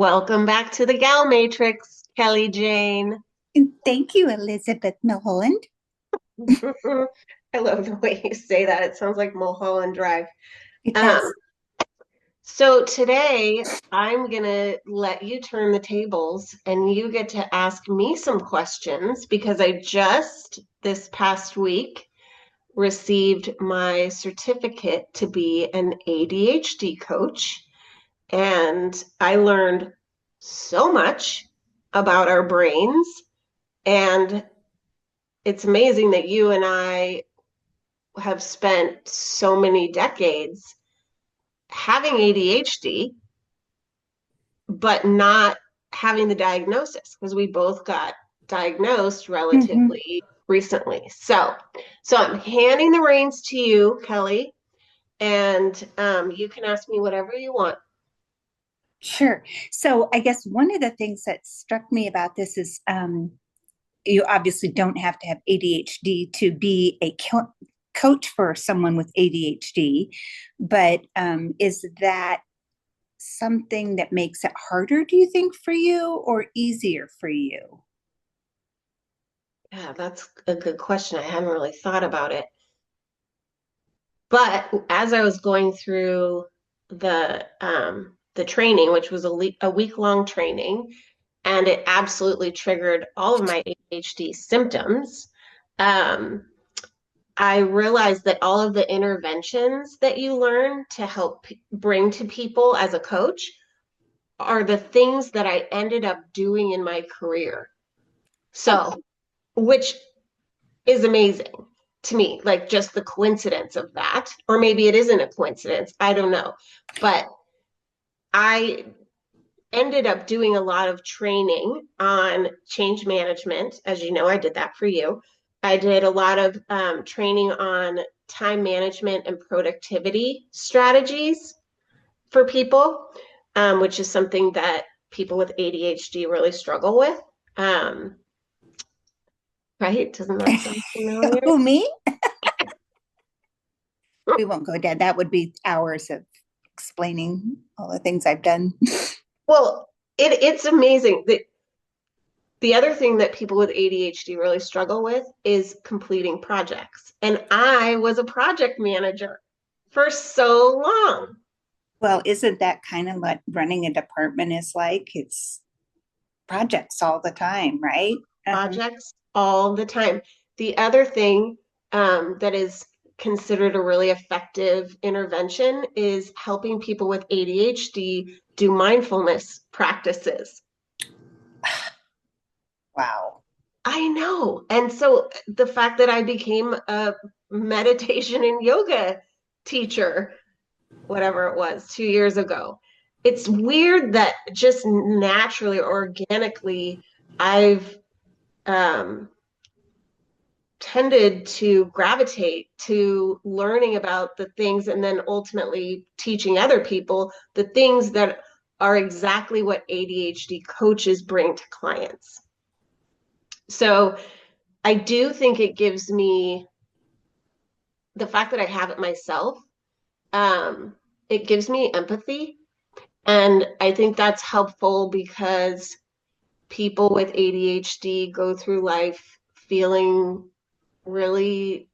Welcome back to the Gal Matrix, Kelly Jane. And thank you, Elizabeth Milholland. I love the way you say that. It sounds like Mulholland Drive. It Um, does. so today I'm gonna let you turn the tables and you get to ask me some questions because I just this past week received my certificate to be an ADHD coach, and I learned so much about our brains. And it's amazing that you and I have spent so many decades having ADHD, but not having the diagnosis because we both got diagnosed Hmm. relatively recently. So I'm handing the reins to you, Kelly, and you can ask me whatever you want. Sure. So I guess one of the things that struck me about this is you obviously don't have to have ADHD to be a coach for someone with ADHD, but is that something that makes it harder, do you think, for you or easier for you? Yeah, that's a good question. I hadn't really thought about it. But as I was going through the training, which was a week long training, and it absolutely triggered all of my ADHD symptoms. Um, I realized that all of the interventions that you learn to help bring to people as a coach are the things that I ended up doing in my career. Oh, So, which is amazing to me, like just the coincidence of that. Or maybe it isn't a coincidence. I don't know. But I ended up doing a lot of training on change management. As you know, I did that for you. I did a lot of training on time management and productivity strategies for people, which is something that people with ADHD really struggle with. Um, right? Doesn't that sound familiar? who, me? We won't go down. That would be hours of explaining all the things I've done. Well, it's amazing. The other thing that people with ADHD really struggle with is completing projects. And I was a project manager for so long. Well, isn't that kind of what running a department is like? It's projects all the time, right? Projects all the time. The other thing that is considered a really effective intervention is helping people with ADHD do mindfulness practices. Wow. I know. And so the fact that I became a meditation and yoga teacher, whatever it was, 2 years ago, it's weird that just naturally, organically, I've um, tended to gravitate to learning about the things and then ultimately teaching other people the things that are exactly what ADHD coaches bring to clients. So I do think it gives me the fact that I have it myself, um, it gives me empathy. And I think that's helpful because people with ADHD go through life feeling really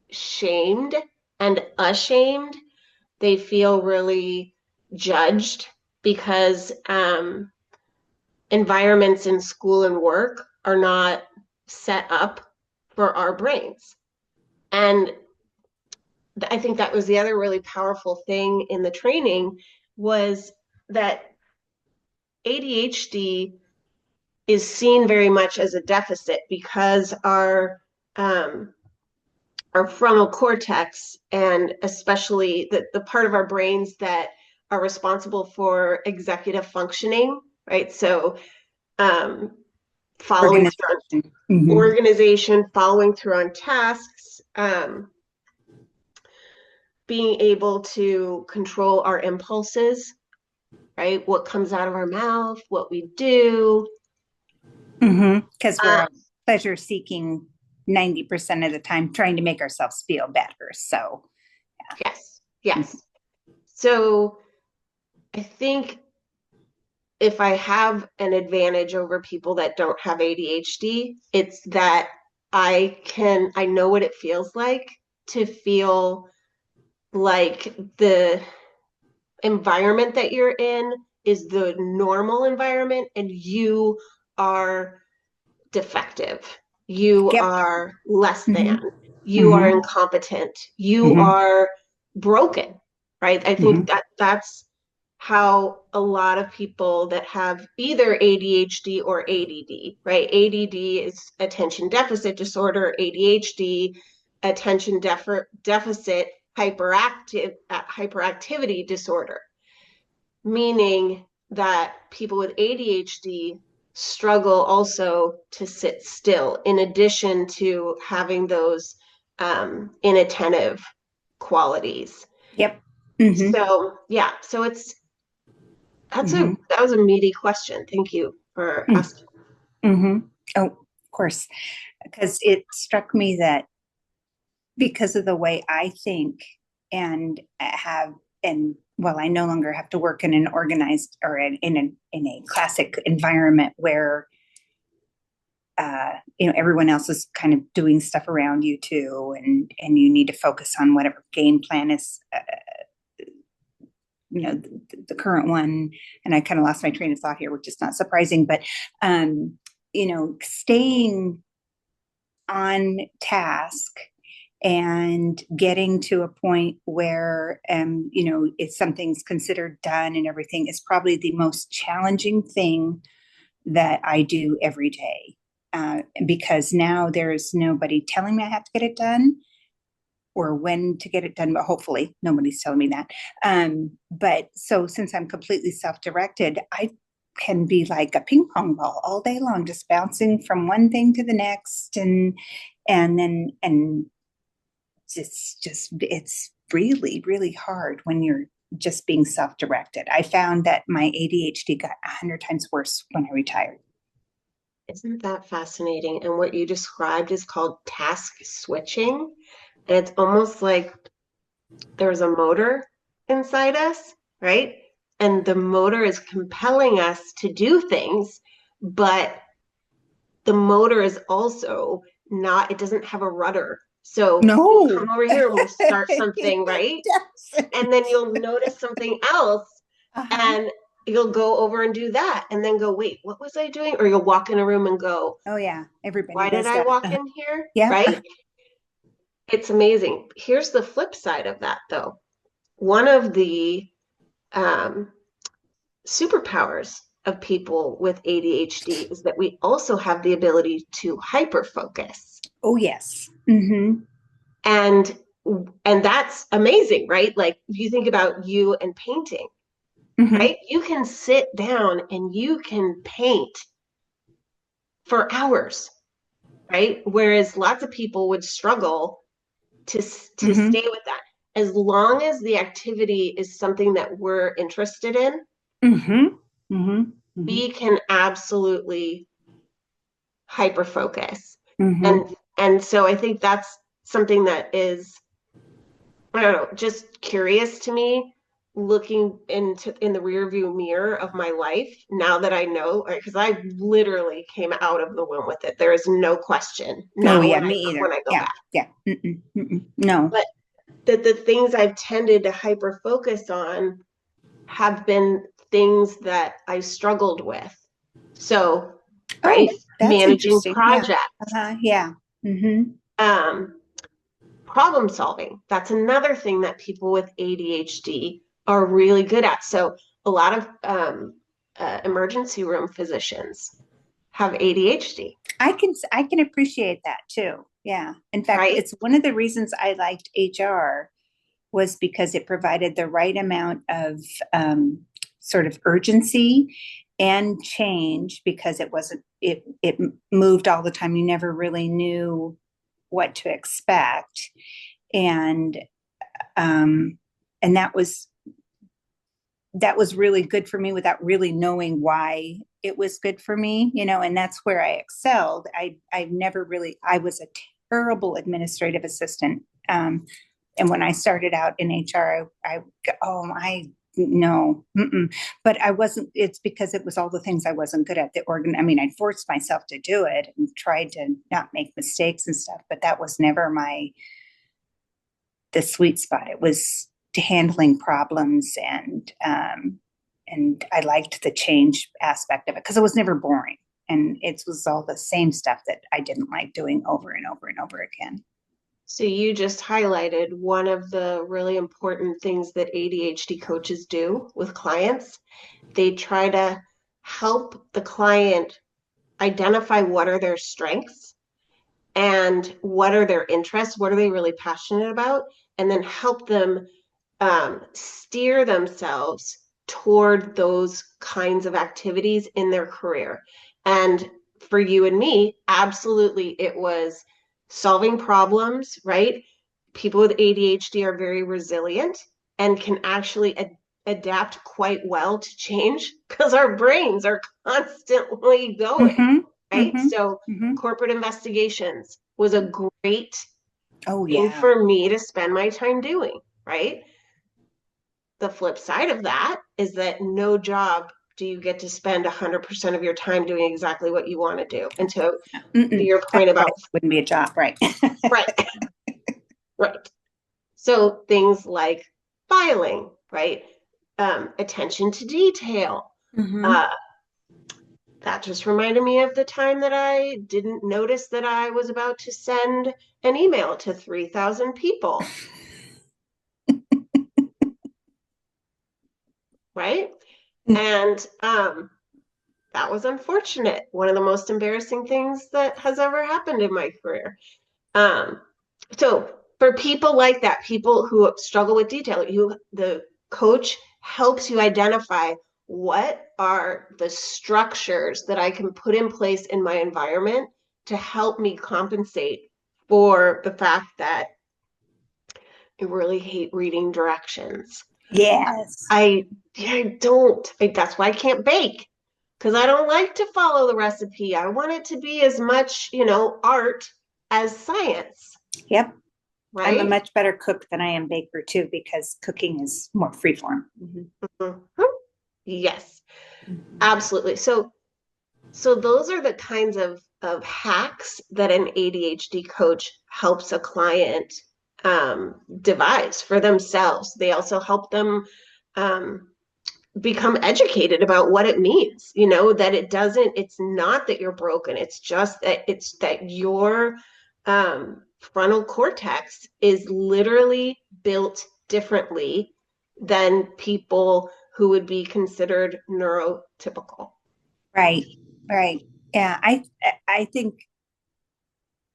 shamed and ashamed. They feel really judged because environments in school and work are not set up for our brains. And I think that was the other really powerful thing in the training was that ADHD is seen very much as a deficit because um, our frontal cortex and especially the part of our brains that are responsible for executive functioning, right? So um, following through Organization. on Hmm. organization, following through on tasks, being able to control our impulses, right? What comes out of our mouth, what we do. Because we're Um, a pleasure seeking 90% of the time, trying to make ourselves feel better. So, yes, yes. So I think if I have an advantage over people that don't have ADHD, it's that I know what it feels like to feel like the environment that you're in is the normal environment and you are defective. You Yep. are less than. Mm-hmm. You are Mm-hmm. incompetent. You Mm-hmm. are broken, right? I think Mm-hmm. that that's how a lot of people that have either ADHD or ADD, right? ADD is attention deficit disorder, ADHD, deficit hyperactivity disorder, meaning that people with ADHD struggle also to sit still, in addition to having those inattentive qualities. Yep. Mm-hmm. So yeah, so Mm-hmm. that was a meaty question. Thank you for asking. Mm-hmm. Oh, of course, because it struck me that because of the way I think and have, and well, I no longer have to work in an organized or in a classic environment where everyone else is kind of doing stuff around you too, and you need to focus on whatever game plan is the current one. And I kind of lost my train of thought here, which is not surprising, but staying on task and getting to a point where if something's considered done and everything is probably the most challenging thing that I do every day, because now there's nobody telling me I have to get it done or when to get it done, but hopefully nobody's telling me that. But so since I'm completely self-directed, I can be like a ping pong ball all day long, just bouncing from one thing to the next, and it's really, really hard when you're just being self-directed. I found that my ADHD got 100 times worse when I retired. Isn't that fascinating? And what you described is called task switching. And it's almost like there's a motor inside us, right? And the motor is compelling us to do things, but the motor is also not, it doesn't have a rudder. So you'll come No, over here and we'll start something, it right? And then doesn't. you'll notice something else Uh-huh. and you'll go over and do that and then go, wait, what was I doing? Or you'll walk in a room and go, Oh yeah, everybody why did does I that. walk in here? Yeah. Right? It's amazing. Here's the flip side of that, though. One of the um, superpowers of people with ADHD is that we also have the ability to hyper focus. Oh yes. Mm-hmm. And and that's amazing, right? Like you think about you and painting, Mm-hmm. right? You can sit down and you can paint for hours, right? Whereas lots of people would struggle to Mm-hmm. stay with that. As long as the activity is something that we're interested in, Mm-hmm. Mm-hmm. Mm-hmm. we can absolutely hyper focus. Mm-hmm. And so I think that's something that is, I don't know, just curious to me, looking in the rear view mirror of my life now that I know, because I literally came out of the womb with it. There is no question Oh now yeah, when me when either. I go Yeah. back. Yeah. Mm-mm. Mm-mm. No. But that the things I've tended to hyper focus on have been things that I struggled with. So, right, Oh, that's managing interesting. Yeah. projects, Yeah. Mm-hmm. um, problem solving. That's another thing that people with ADHD are really good at. So, a lot of emergency room physicians have ADHD, I can appreciate that too. Yeah. In fact, right? it's one of the reasons I liked HR was because it provided the right amount of sort of urgency and change because it moved all the time. You never really knew what to expect, and um, and that was really good for me without really knowing why it was good for me, and that's where I excelled. I never really, I was a terrible administrative assistant. And when I started out in HR, oh, no. Mm-mm. But I wasn't, it's because it was all the things I wasn't good at. I mean, I forced myself to do it and tried to not make mistakes and stuff, but that was never the sweet spot. It was to handling problems, and I liked the change aspect of it because it was never boring. And it was all the same stuff that I didn't like doing over and over and over again. So you just highlighted one of the really important things that ADHD coaches do with clients. They try to help the client identify what are their strengths and what are their interests, what are they really passionate about, and then help them steer themselves toward those kinds of activities in their career. And for you and me, absolutely, it was solving problems, right? People with ADHD are very resilient and can actually adapt quite well to change because our brains are constantly going, Mm-hmm. right? Mm-hmm. So, Mm-hmm. corporate investigations was a great Oh thing yeah. for me to spend my time doing, right? The flip side of that is that no job do you get to spend 100% of your time doing exactly what you want to do. And to Mm-mm. your point about, Wouldn't be a job, right? right, right. So things like filing, right? Attention to detail. Mm-hmm. Uh, that just reminded me of the time that I didn't notice that I was about to send an email to 3,000 people, right? And that was unfortunate. One of the most embarrassing things that has ever happened in my career. Um, so for people like that, people who struggle with detail, the coach helps you identify what are the structures that I can put in place in my environment to help me compensate for the fact that I really hate reading directions. Yes. I don't. That's why I can't bake because I don't like to follow the recipe. I want it to be as much, art as science, Yep. I'm a right? much better cook than I am baker too, because cooking is more freeform. Mhm. Yes, absolutely. So those are the kinds of hacks that an ADHD coach helps a client devise for themselves. They also help them um, become educated about what it means, that it's not that you're broken, it's that your frontal cortex is literally built differently than people who would be considered neurotypical. Right. Right. Yeah. I think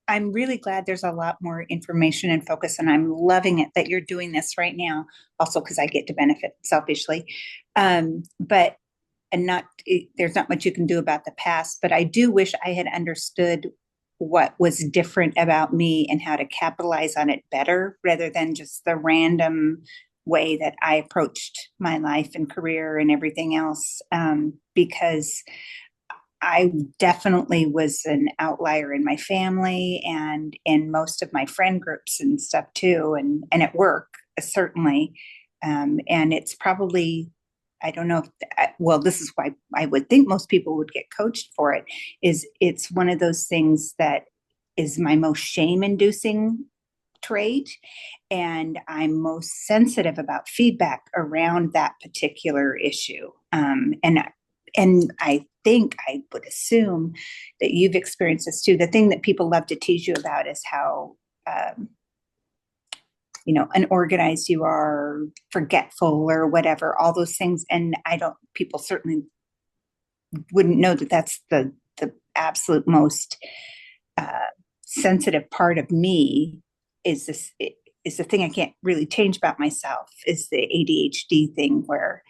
I'm really glad there's a lot more information and focus, and I'm loving it that you're doing this right now. Also, because I get to benefit selfishly, but and not there's not much you can do about the past. But I do wish I had understood what was different about me and how to capitalize on it better, rather than just the random way that I approached my life and career and everything else. Because I definitely was an outlier in my family and in most of my friend groups and stuff too, and at work certainly. And it's probably, I don't know if, well, this is why I would think most people would get coached for it. Is it's one of those things that is my most shame-inducing trait, and I'm most sensitive about feedback around that particular issue. And I think I would assume that you've experienced this too. The thing that people love to tease you about is how um, unorganized you are, forgetful or whatever, all those things. And I don't. People certainly wouldn't know that that's the absolute most uh, sensitive part of me. Is the thing I can't really change about myself, is the ADHD thing, where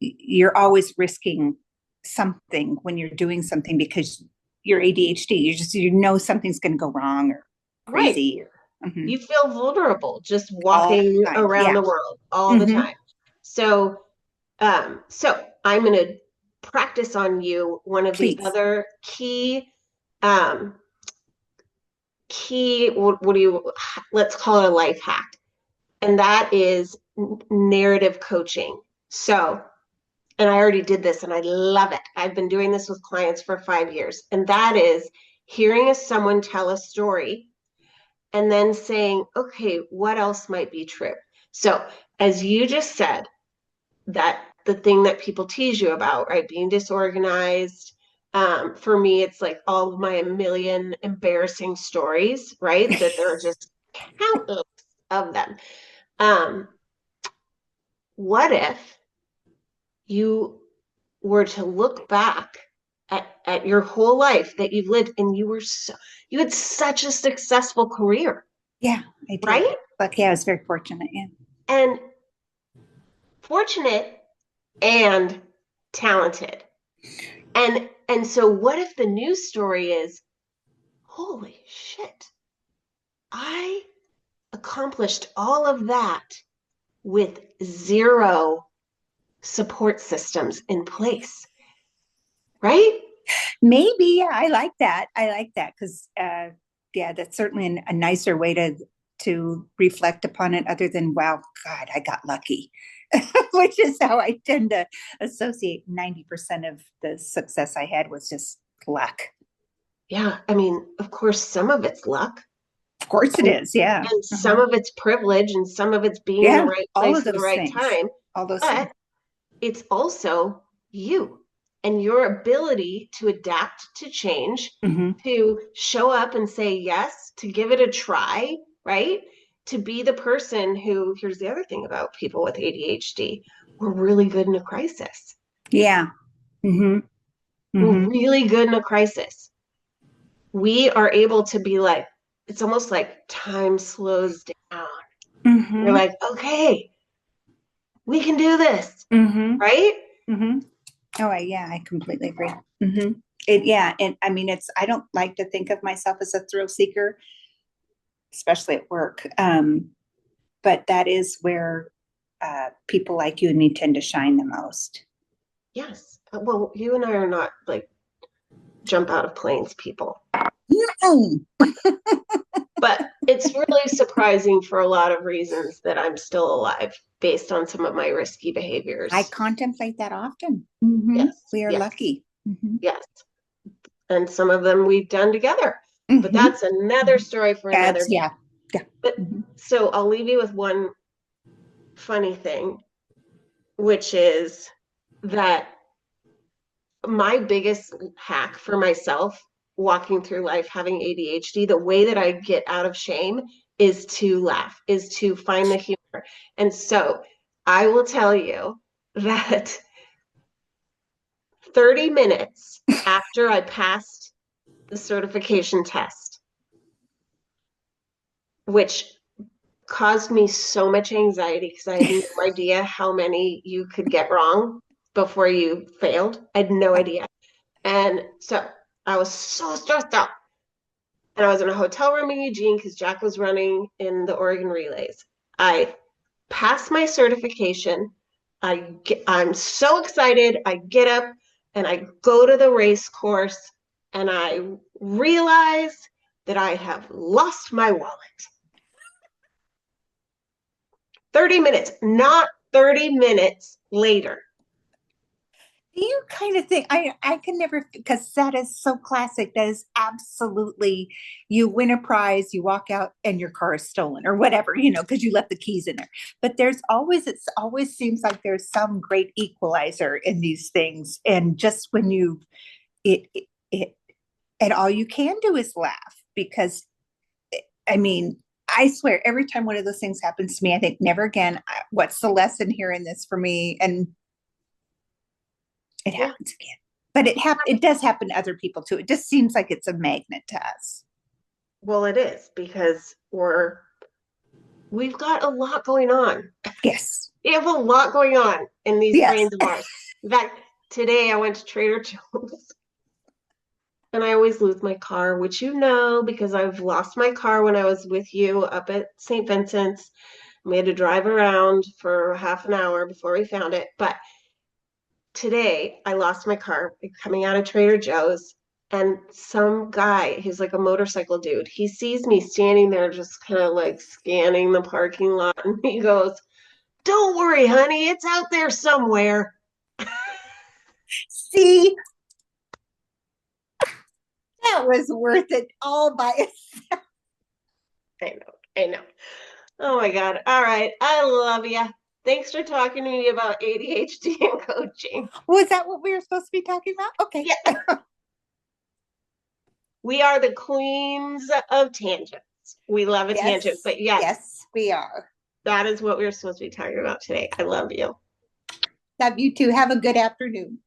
you're always risking something when you're doing something because you're ADHD. Something's going to go wrong or Right. crazy. Mhm. You feel vulnerable just All walking the time. around Yeah. the world all the Hmm. time. So I'm going to practice on you one of the Please. other um, what do you, let's call it a life hack. And that is narrative coaching. So, and I already did this and I love it. I've been doing this with clients for 5 years. And that is hearing someone tell a story and then saying, okay, what else might be true? So, as you just said, that the thing that people tease you about, right? Being disorganized. For me, it's like all of my million embarrassing stories, right? That there are just countless of them. Um, what if you were to look back at your whole life that you've lived and you had such a successful career, Yeah, I did. right? But yeah, I was very fortunate. Yeah. And fortunate and talented. And so what if the news story is, holy shit, I accomplished all of that with zero support systems in place, right? Maybe, yeah, I like that. I like that because, yeah, that's certainly a nicer way to reflect upon it, other than, wow, God, I got lucky, which is how I tend to associate 90% of the success I had was just luck. Yeah, I mean, of course, some of it's luck Of course it and, is. Yeah. and some Uh-huh. of it's privilege and some of it's being in the Yeah. right All of place at the those right things. time. All those things. But it's also you and your ability to adapt to change, Hmm. to show up and say yes, to give it a try, right? To be the person who, here's the other thing about people with ADHD, we're really good in a crisis. Yeah. Hmm. We're Hmm. really good in a crisis. We are able to be like, it's almost like time slows down. You're Hmm. like, okay, we can do this, Hmm. right? Hmm. Oh, yeah, I completely agree. Hmm. Yeah, and I mean, I don't like to think of myself as a thrill seeker, especially at work. But that is where people like you and me tend to shine the most. Yes. Well, you and I are not like jump out of planes people. Mm. But it's really surprising for a lot of reasons that I'm still alive based on some of my risky I behaviors. contemplate that often. Hmm. Yes, We are yes, lucky. Hmm. yes. And some of them we've done together. But Hmm. that's another story for another day. Yeah, yeah. But Hmm. so I'll leave you with one funny thing, which is that my biggest hack for myself walking through life having ADHD, the way that I get out of shame is to laugh, is to find the humor. And so I will tell you that 30 minutes after I passed the certification test, which caused me so much anxiety because I had no idea how many you could get wrong before you failed. I had no idea. And so I was so stressed out. And I was in a hotel room in Eugene because Jack was running in the Oregon relays. I passed my certification. I'm so excited. I get up and I go to the race course and I realize that I have lost my wallet. 30 minutes, not 30 minutes later. You kind of think I can never, because that is so classic. That is absolutely, you win a prize, you walk out and your car is stolen or whatever, because you left the keys in there. But it's always seems like there's some great equalizer in these things. And just when it and all you can do is laugh, because I mean, I swear every time one of those things happens to me, I think, never again. What's the lesson here in this for me? And it Yeah, happens again. But it does happen to other people too. It just seems like it's a magnet to us. well, it is because we've got a lot going on. Yes. We have a lot going on in these Yes. brains of ours. In fact, today I went to Trader Joe's and I always lose my car, which you know because I've lost my car when I was with you up at St. Vincent's. We had to drive around for half an hour before we found it. But today I lost my car coming out of Trader Joe's, and some guy who's like a motorcycle dude, he sees me standing there just kind of like scanning the parking lot, and he goes, Don't worry, honey, it's out there somewhere. See, that was worth it all by itself. I know, I know. Oh my God. All right. I love you. Thanks for talking to me about ADHD and coaching. Was that what we were supposed to be talking about? Okay. Yeah, we are the queens of tangents. We love a tangent, Yes, but yes, yes, we are. that is what we were supposed to be talking about today. I love you. Love you too. Have a good afternoon.